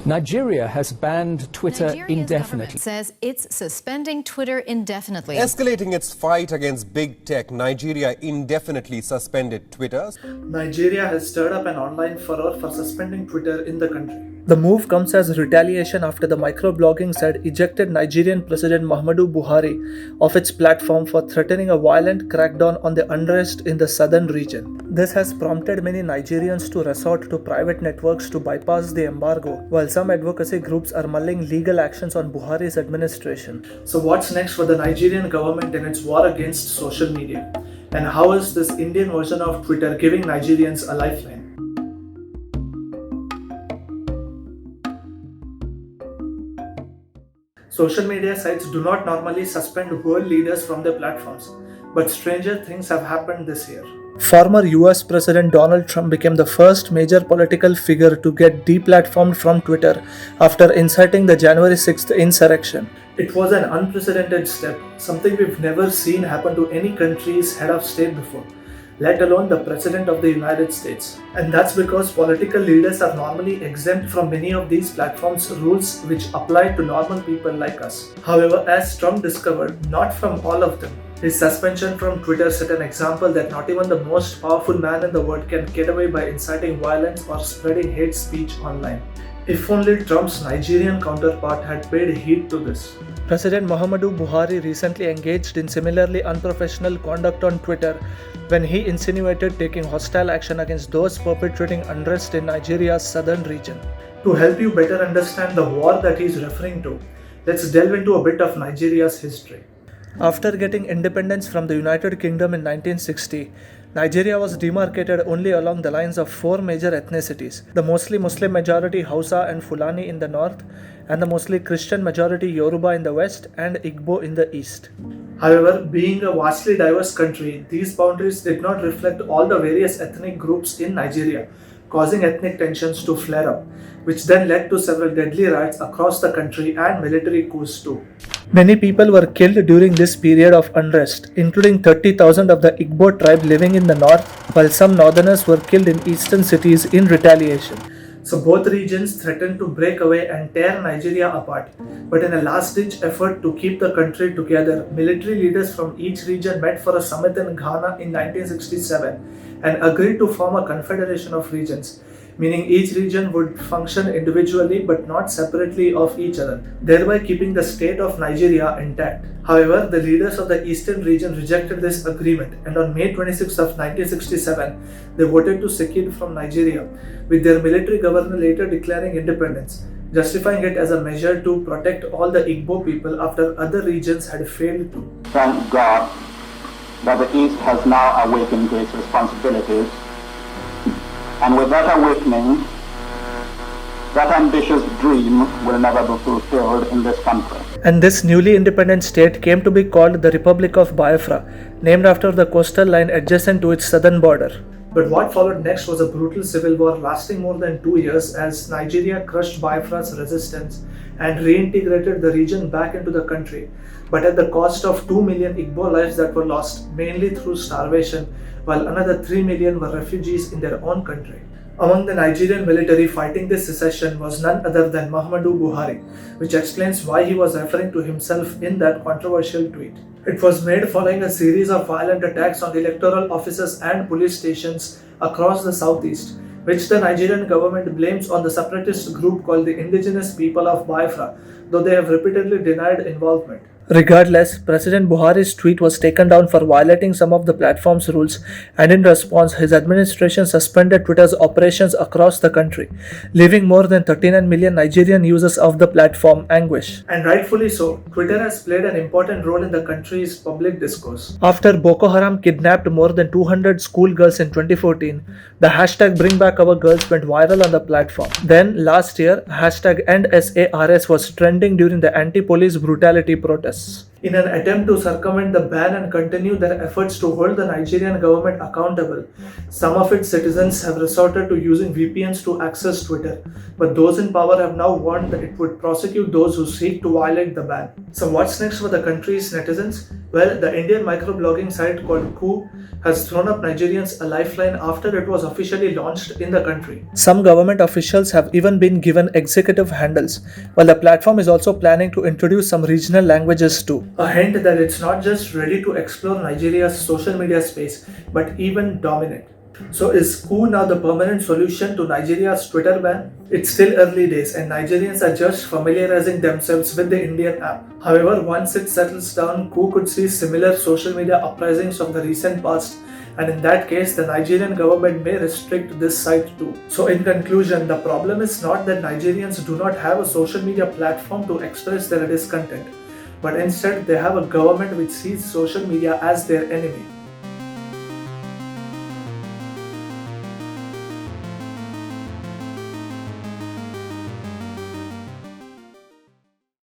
Nigeria has banned Twitter Nigeria's indefinitely. government says it's suspending Twitter indefinitely. Escalating its fight against big tech, Nigeria indefinitely suspended Twitter. Nigeria has stirred up an online furor for suspending Twitter in the country. The move comes as retaliation after the microblogging site ejected Nigerian President Muhammadu Buhari of its platform for threatening a violent crackdown on the unrest in the southern region. This has prompted many Nigerians to resort to private networks to bypass the embargo, while some advocacy groups are mulling legal actions on Buhari's administration. So what's next for the Nigerian government in its war against social media? And how is this Indian version of Twitter giving Nigerians a lifeline? Social media sites do not normally suspend world leaders from their platforms, but stranger things have happened this year. Former US President Donald Trump became the first major political figure to get deplatformed from Twitter after inciting the January 6th insurrection. It was an unprecedented step, something we've never seen happen to any country's head of state before, let alone the President of the United States. And that's because political leaders are normally exempt from many of these platforms' rules which apply to normal people like us. However, as Trump discovered, not from all of them. His suspension from Twitter set an example that not even the most powerful man in the world can get away by inciting violence or spreading hate speech online. If only Trump's Nigerian counterpart had paid heed to this. President Muhammadu Buhari recently engaged in similarly unprofessional conduct on Twitter when he insinuated taking hostile action against those perpetrating unrest in Nigeria's southern region. To help you better understand the war that he is referring to, let's delve into a bit of Nigeria's history. After getting independence from the United Kingdom in 1960, Nigeria was demarcated only along the lines of four major ethnicities: the mostly Muslim majority Hausa and Fulani in the north, and the mostly Christian majority Yoruba in the west and Igbo in the east. However, being a vastly diverse country, these boundaries did not reflect all the various ethnic groups in Nigeria, causing ethnic tensions to flare up, which then led to several deadly riots across the country and military coups too. Many people were killed during this period of unrest, including 30,000 of the Igbo tribe living in the north, while some northerners were killed in eastern cities in retaliation. So both regions threatened to break away and tear Nigeria apart. But in a last-ditch effort to keep the country together, military leaders from each region met for a summit in Ghana in 1967 and agreed to form a confederation of regions, meaning each region would function individually but not separately of each other, thereby keeping the state of Nigeria intact. However, the leaders of the eastern region rejected this agreement, and on May 26 of 1967, they voted to secede from Nigeria, with their military governor later declaring independence, justifying it as a measure to protect all the Igbo people after other regions had failed to. Thank God that the East has now awakened to its responsibilities. And with that awakening, that ambitious dream will never be fulfilled in this country. And this newly independent state came to be called the Republic of Biafra, named after the coastal line adjacent to its southern border. But what followed next was a brutal civil war lasting more than 2 years as Nigeria crushed Biafra's resistance and reintegrated the region back into the country, but at the cost of 2 million Igbo lives that were lost, mainly through starvation, while another 3 million were refugees in their own country. Among the Nigerian military fighting this secession was none other than Muhammadu Buhari, which explains why he was referring to himself in that controversial tweet. It was made following a series of violent attacks on electoral offices and police stations across the southeast, which the Nigerian government blames on the separatist group called the Indigenous People of Biafra, though they have repeatedly denied involvement. Regardless, President Buhari's tweet was taken down for violating some of the platform's rules, and in response, his administration suspended Twitter's operations across the country, leaving more than 39 million Nigerian users of the platform anguish. And rightfully so, Twitter has played an important role in the country's public discourse. After Boko Haram kidnapped more than 200 schoolgirls in 2014, the hashtag #BringBackOurGirls went viral on the platform. Then, last year, hashtag EndSARS was trending during the anti-police brutality protests. In an attempt to circumvent the ban and continue their efforts to hold the Nigerian government accountable, some of its citizens have resorted to using VPNs to access Twitter, but those in power have now warned that it would prosecute those who seek to violate the ban. So what's next for the country's netizens? Well, the Indian microblogging site called Koo has thrown up Nigerians a lifeline after it was officially launched in the country. Some government officials have even been given executive handles, while the platform is also planning to introduce some regional languages too. A hint that it's not just ready to explore Nigeria's social media space, but even dominate. So is Koo now the permanent solution to Nigeria's Twitter ban? It's still early days and Nigerians are just familiarizing themselves with the Indian app. However, once it settles down, Koo could see similar social media uprisings of the recent past, and in that case, the Nigerian government may restrict this site too. So in conclusion, the problem is not that Nigerians do not have a social media platform to express their discontent, but instead they have a government which sees social media as their enemy.